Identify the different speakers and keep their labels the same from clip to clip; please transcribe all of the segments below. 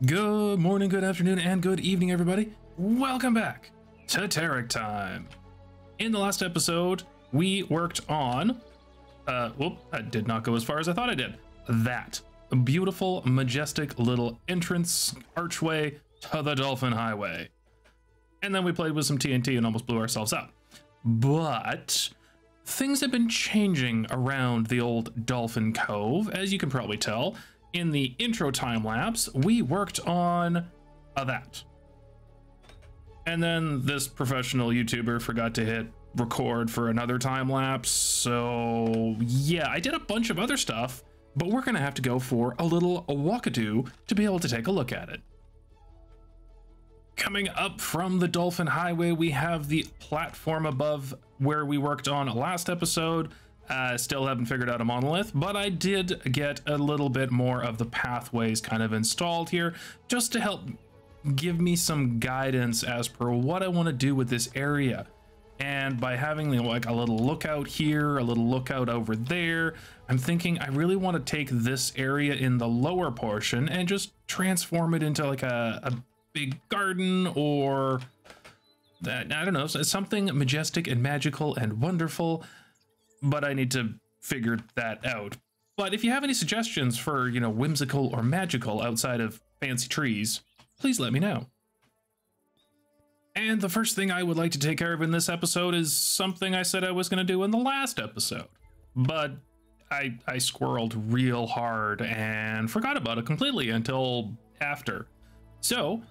Speaker 1: Good morning, good afternoon, and good evening, everybody. Welcome back to TerickTime. In the last episode, we worked on, I did not go as far as I thought I did. That beautiful, majestic little entrance archway to the Dolphin Highway. And then we played with some TNT and almost blew ourselves up. But things have been changing around the old Dolphin Cove, as you can probably tell. In the intro time lapse, we worked on that. And then this professional YouTuber forgot to hit record for another time lapse. So yeah, I did a bunch of other stuff, but we're gonna have to go for a little walkadoo to be able to take a look at it. Coming up from the Dolphin Highway, we have the platform above where we worked on last episode. Still haven't figured out a monolith, but I did get a little bit more of the pathways kind of installed here just to help give me some guidance as per what I want to do with this area. And by having like a little lookout here, a little lookout over there, I'm thinking I really want to take this area in the lower portion and just transform it into like a big garden, or that, I don't know, something majestic and magical and wonderful. But I need to figure that out. But if you have any suggestions for, you know, whimsical or magical outside of fancy trees, please let me know. And the first thing I would like to take care of in this episode is something I said I was going to do in the last episode. But I squirreled real hard and forgot about it completely until after. So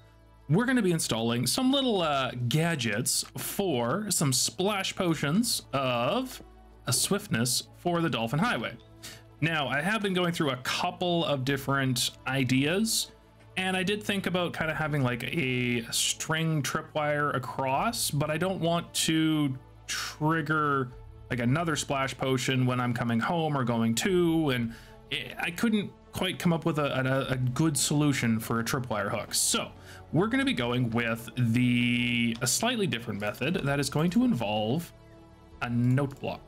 Speaker 1: we're going to be installing some little gadgets for some splash potions of a swiftness for the Dolphin Highway. Now, I have been going through a couple of different ideas, and I did think about kind of having like a string tripwire across, but I don't want to trigger like another splash potion when I'm coming home or going to, and I couldn't quite come up with a good solution for a tripwire hook. So we're going to be going with a slightly different method that is going to involve a note block.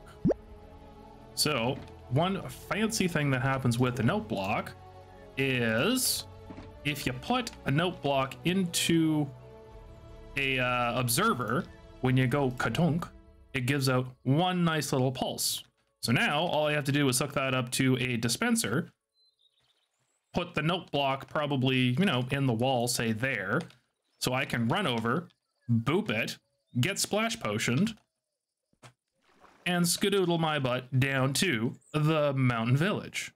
Speaker 1: So one fancy thing that happens with the note block is if you put a note block into a observer, when you go kadunk, it gives out one nice little pulse. So now all I have to do is hook that up to a dispenser, put the note block probably, you know, in the wall, say there, so I can run over, boop it, get splash potioned, and skadoodle my butt down to the mountain village.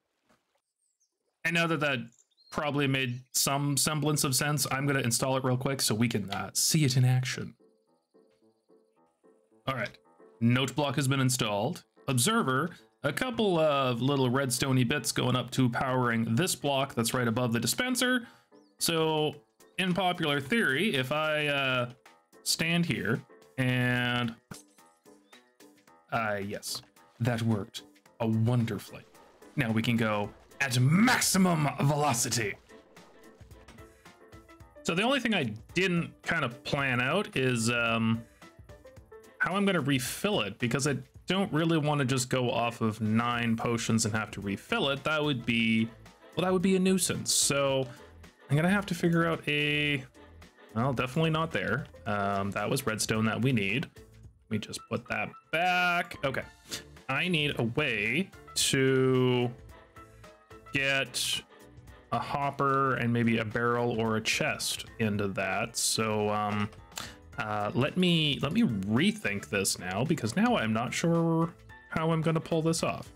Speaker 1: And now that probably made some semblance of sense, I'm going to install it real quick so we can see it in action. All right, note block has been installed. Observer, a couple of little redstone-y bits going up to powering this block that's right above the dispenser. So in popular theory, if I stand here and yes, that worked wonderfully. Now we can go at maximum velocity. So the only thing I didn't kind of plan out is how I'm going to refill it, because I don't really want to just go off of 9 potions and have to refill it. That would be, well, that would be a nuisance. So I'm going to have to figure out well, definitely not there. That was redstone that we need. Let me just put that back. Okay, I need a way to get a hopper and maybe a barrel or a chest into that. So let me rethink this now, because now I'm not sure how I'm going to pull this off.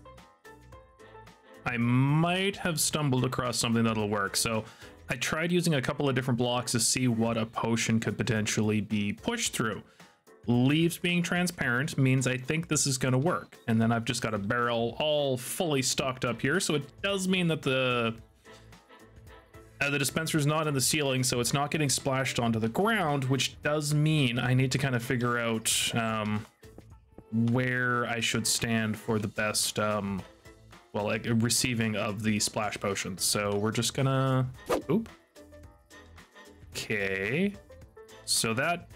Speaker 1: I might have stumbled across something that'll work. So I tried using a couple of different blocks to see what a potion could potentially be pushed through. Leaves being transparent means I think this is going to work. And then I've just got a barrel all fully stocked up here. So it does mean that the dispenser is not in the ceiling, so it's not getting splashed onto the ground, which does mean I need to kind of figure out where I should stand for the best, well, like receiving of the splash potions. So we're just gonna, oop. Okay, so that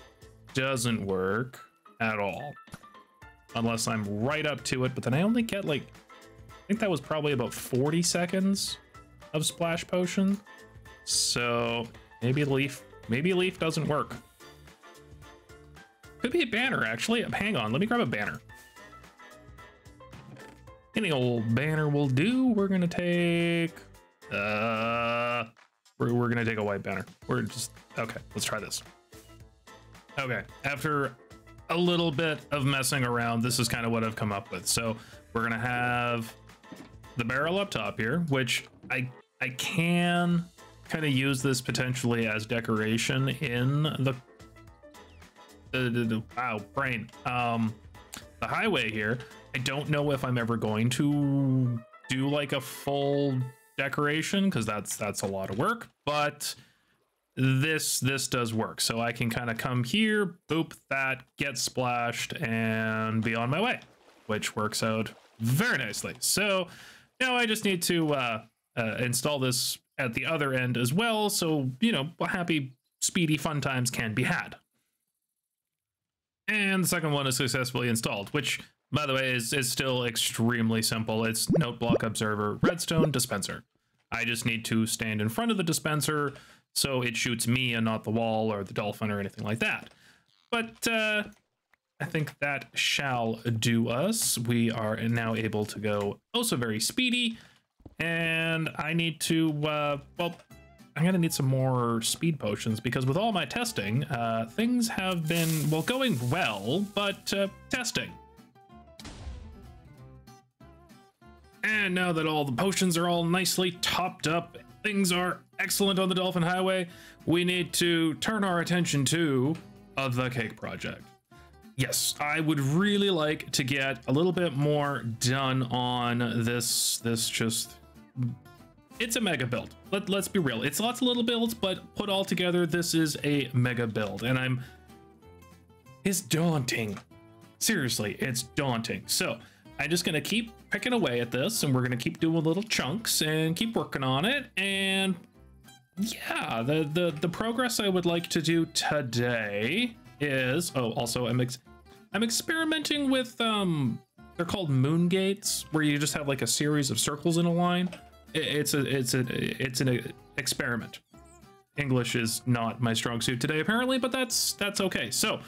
Speaker 1: doesn't work at all unless I'm right up to it, but then I only get like, I think that was probably about 40 seconds of splash potion. So maybe leaf doesn't work. Could be a banner, actually. Hang on, let me grab a banner. Any old banner will do. We're gonna take we're gonna take a white banner. We're just okay, let's try this. Okay, after a little bit of messing around, this is kind of what I've come up with. So we're gonna have the barrel up top here, which I can kind of use this potentially as decoration in the wow, brain. The highway here. I don't know if I'm ever going to do like a full decoration because that's a lot of work, but this does work. So I can kind of come here, boop, that, get splashed, and be on my way, which works out very nicely. So now I just need to install this at the other end as well, so you know, happy, speedy, fun times can be had. And the second one is successfully installed, which, by the way, is still extremely simple. It's note block observer, redstone dispenser. I just need to stand in front of the dispenser so it shoots me and not the wall or the dolphin or anything like that. But I think that shall do us. We are now able to go also very speedy. And I need to, well, I'm gonna need some more speed potions because with all my testing, things have been, well, going well, but testing. And now that all the potions are all nicely topped up, things are excellent on the Dolphin Highway, we need to turn our attention to the cake project. Yes, I would really like to get a little bit more done on this just, it's a mega build. Let's be real. It's lots of little builds, but put all together, this is a mega build, and it's daunting. Seriously, it's daunting. So I'm just gonna keep picking away at this, and we're gonna keep doing little chunks and keep working on it. And yeah, the progress I would like to do today is, oh, also I'm experimenting with they're called moon gates, where you just have like a series of circles in a line. It's an experiment. English is not my strong suit today, apparently, but that's okay. So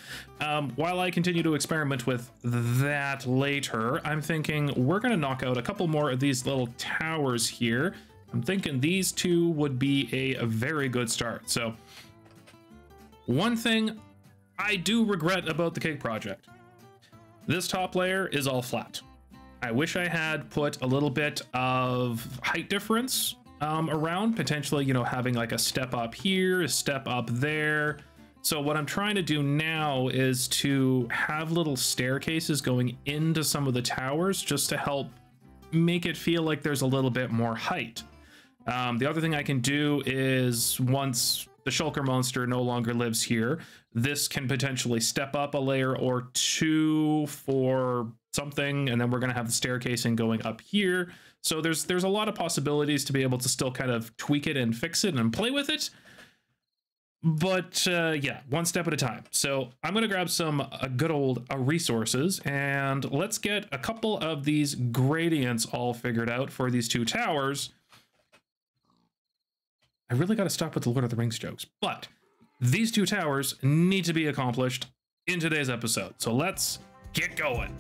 Speaker 1: while I continue to experiment with that later, I'm thinking we're gonna knock out a couple more of these little towers here. I'm thinking these two would be a very good start. So one thing I do regret about the cake project, this top layer is all flat. I wish I had put a little bit of height difference around, potentially, you know, having like a step up here, a step up there. So what I'm trying to do now is to have little staircases going into some of the towers just to help make it feel like there's a little bit more height. The other thing I can do is once the shulker monster no longer lives here, this can potentially step up a layer or two for something, and then we're going to have the staircasing going up here. So there's a lot of possibilities to be able to still kind of tweak it and fix it and play with it. But yeah, one step at a time. So I'm going to grab some good old resources, and let's get a couple of these gradients all figured out for these two towers. I really got to stop with the Lord of the Rings jokes, but these two towers need to be accomplished in today's episode. So let's get going.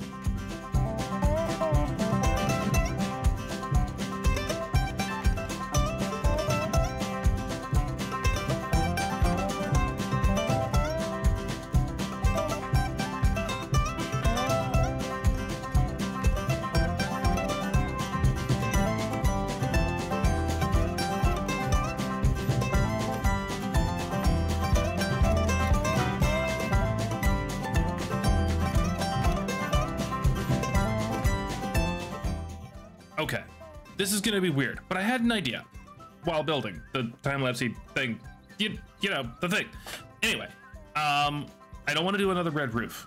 Speaker 1: Okay, this is gonna be weird, but I had an idea while building the time-lapse thing. You know, the thing. Anyway, I don't want to do another red roof.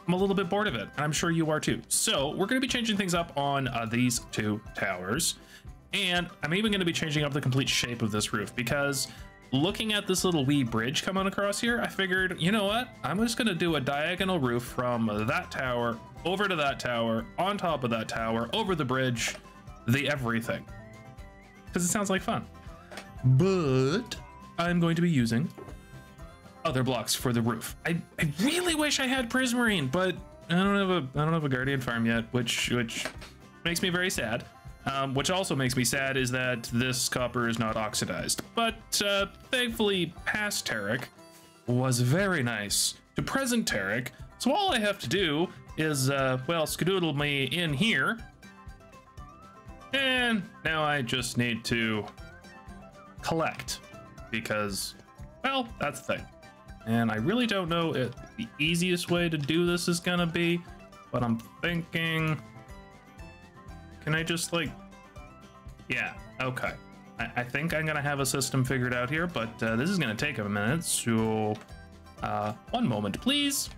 Speaker 1: I'm a little bit bored of it, and I'm sure you are too. So we're gonna be changing things up on these two towers, and I'm even gonna be changing up the complete shape of this roof because looking at this little wee bridge coming across here, I figured, you know what? I'm just gonna do a diagonal roof from that tower over to that tower, on top of that tower, over the bridge, the everything, because it sounds like fun. but I'm going to be using other blocks for the roof. I really wish I had prismarine, but I don't have a guardian farm yet, which makes me very sad. Which also makes me sad is that this copper is not oxidized. But thankfully, past Terrick was very nice to present Terrick. So all I have to do is, well, skedoodle me in here. And now I just need to collect because, well, that's the thing. And I really don't know if the easiest way to do this is gonna be, but I'm thinking, can I just like, yeah, okay. I think I'm gonna have a system figured out here, but this is gonna take a minute, so one moment, please.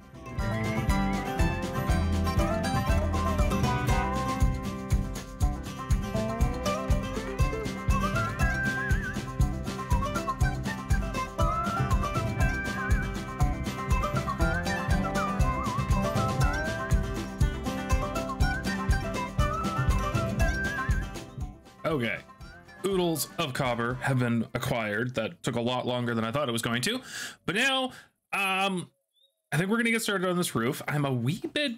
Speaker 1: Okay, oodles of copper have been acquired. That took a lot longer than I thought it was going to, but now I think we're gonna get started on this roof. I'm a wee bit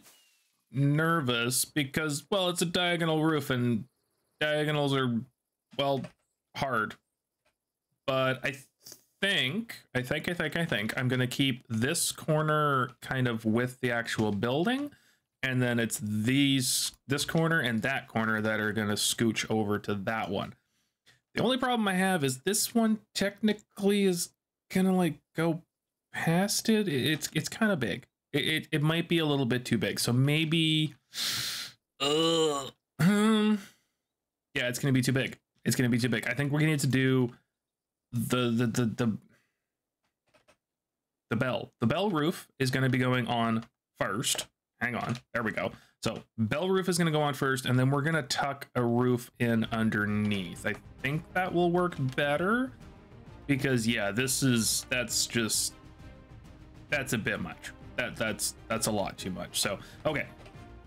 Speaker 1: nervous because, well, it's a diagonal roof and diagonals are, well, hard, but I think I'm gonna keep this corner kind of with the actual building. And then it's this corner and that corner that are gonna scooch over to that one. The only problem I have is this one technically is gonna like go past it. It's kind of big. It might be a little bit too big. So maybe, yeah, it's gonna be too big. It's gonna be too big. I think we're gonna need to do the bell. The bell roof is gonna be going on first. Hang on, there we go. So bell roof is gonna go on first, and then we're gonna tuck a roof in underneath. I think that will work better because, yeah, that's a bit much. That's a lot too much. So, okay,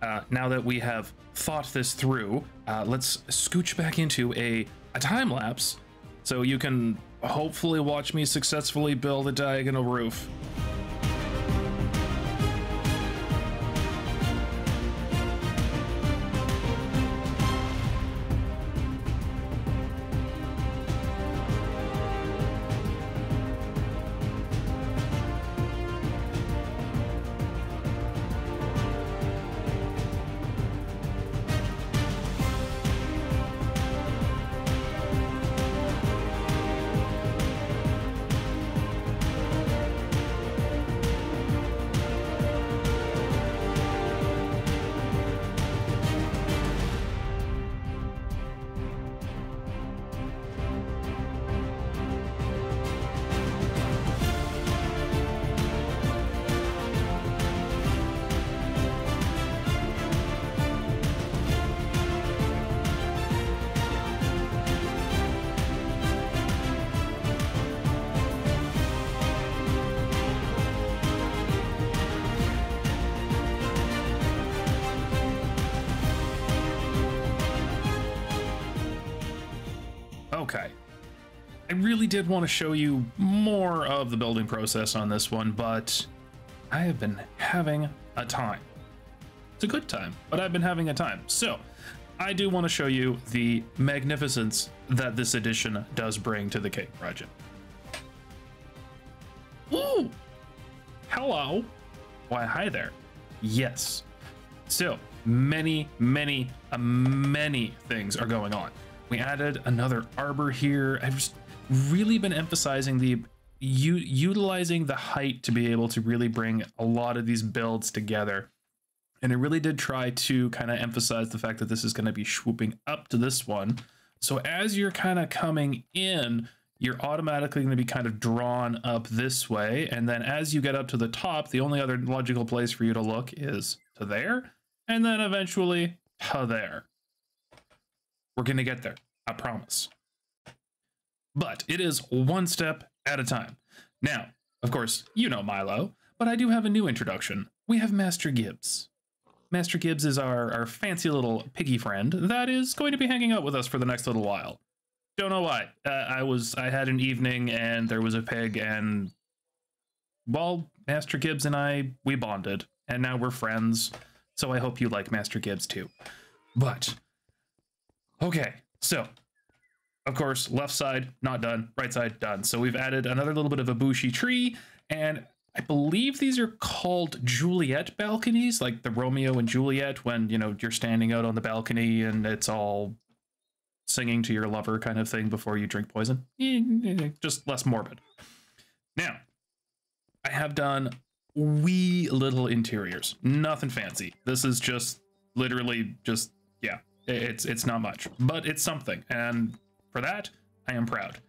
Speaker 1: now that we have thought this through, let's scooch back into a time lapse so you can hopefully watch me successfully build a diagonal roof. Okay, I really did want to show you more of the building process on this one, but I have been having a time. It's a good time, but I've been having a time. So I do want to show you the magnificence that this edition does bring to the cake project. Ooh, hello. Why, hi there. Yes. So many things are going on. We added another arbor here. I've just really been emphasizing the utilizing the height to be able to really bring a lot of these builds together. And I really did try to kind of emphasize the fact that this is going to be swooping up to this one. So as you're kind of coming in, you're automatically going to be kind of drawn up this way. And then as you get up to the top, the only other logical place for you to look is to there. And then eventually to there. We're going to get there, I promise. But it is one step at a time. Now, of course, you know Milo, but I do have a new introduction. We have Master Gibbs. Master Gibbs is our fancy little piggy friend that is going to be hanging out with us for the next little while. Don't know why. I had an evening and there was a pig, and well, Master Gibbs and we bonded, and now we're friends. So I hope you like Master Gibbs too. But okay, so of course, left side not done, right side done. So we've added another little bit of a bushy tree, and I believe these are called Juliet balconies, like the Romeo and Juliet, when, you know, you're standing out on the balcony and it's all singing to your lover kind of thing before you drink poison. Just less morbid. Now, I have done wee little interiors, nothing fancy. This is just literally just, yeah, it's not much, but it's something. And for that, I am proud.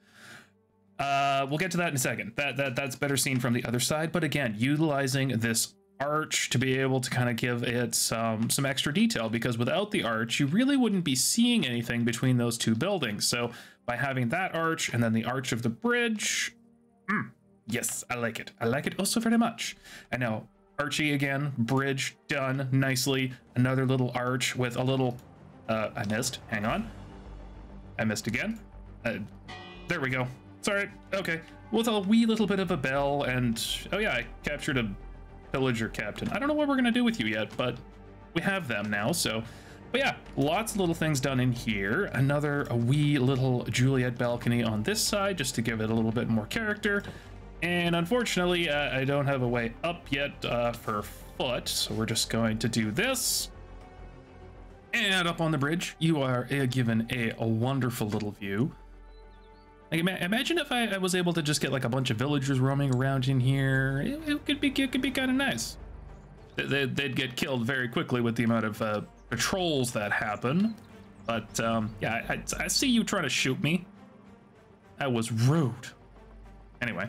Speaker 1: We'll get to that in a second. That's better seen from the other side. But again, utilizing this arch to be able to kind of give it some extra detail, because without the arch, you really wouldn't be seeing anything between those two buildings. So by having that arch and then the arch of the bridge, yes, I like it. I like it also very much. And now Archie again, bridge done nicely. Another little arch with a little, I missed, hang on. I missed again. There we go. Sorry. Okay. With a wee little bit of a bell, and oh yeah, I captured a pillager captain. I don't know what we're gonna do with you yet, but we have them now. So, but yeah, lots of little things done in here. A wee little Juliet balcony on this side, just to give it a little bit more character. And unfortunately, I don't have a way up yet for foot, so we're just going to do this. And up on the bridge, you are given a wonderful little view. Like, imagine if I was able to just get like a bunch of villagers roaming around in here. It could be kind of nice. They'd get killed very quickly with the amount of patrols that happen. But yeah, I see you trying to shoot me. That was rude. Anyway,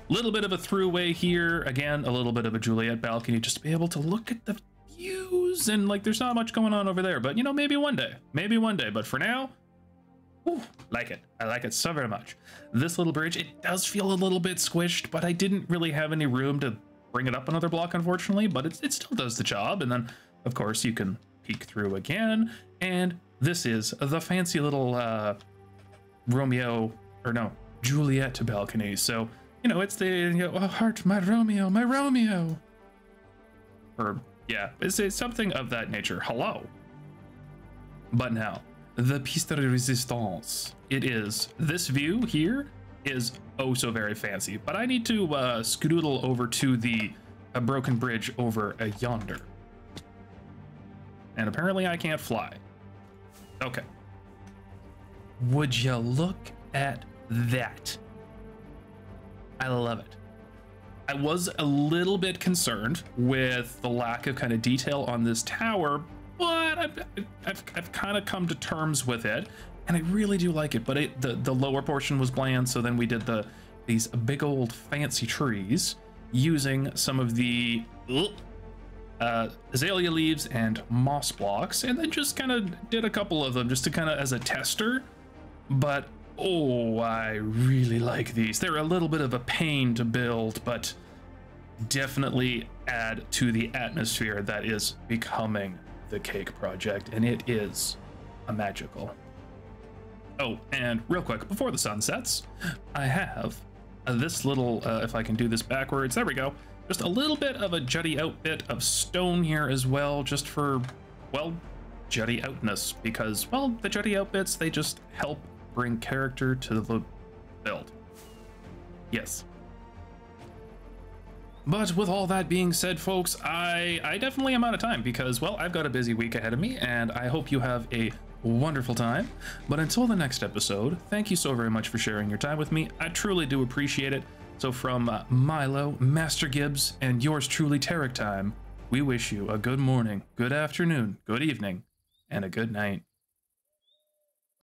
Speaker 1: little bit of a throughway here. Again, a little bit of a Juliet balcony, just to be able to look at the views, and like there's not much going on over there, but you know, maybe one day, but for now, whew, like it. I like it so very much. This little bridge, it does feel a little bit squished, but I didn't really have any room to bring it up another block, unfortunately, but it still does the job. And then of course you can peek through again, and this is the fancy little Juliet balcony. So, you know, it's the, you know, oh, heart, my Romeo, or yeah, it's something of that nature. Hello. But now, the piece de resistance. It is, this view here is oh so very fancy, but I need to scoodle over to the broken bridge over yonder. And apparently I can't fly. Okay. Would you look at that? I love it. I was a little bit concerned with the lack of kind of detail on this tower, but I've kind of come to terms with it, and I really do like it. But the lower portion was bland, so then we did these big old fancy trees using some of the azalea leaves and moss blocks, and then just kind of did a couple of them just to kind of as a tester. But oh, I really like these. They're a little bit of a pain to build, but definitely add to the atmosphere that is becoming the cake project, and it is a magical. Oh, and real quick, before the sun sets, I have this little, if I can do this backwards, there we go. Just a little bit of a jutty out bit of stone here as well, just for, well, jutty outness, because, well, the jutty out bits, they just help bring character to the build. Yes. But with all that being said, folks, I definitely am out of time because, well, I've got a busy week ahead of me, and I hope you have a wonderful time. But until the next episode, thank you so very much for sharing your time with me. I truly do appreciate it. So from Milo, Master Gibbs, and yours truly, TerickTime, we wish you a good morning, good afternoon, good evening, and a good night.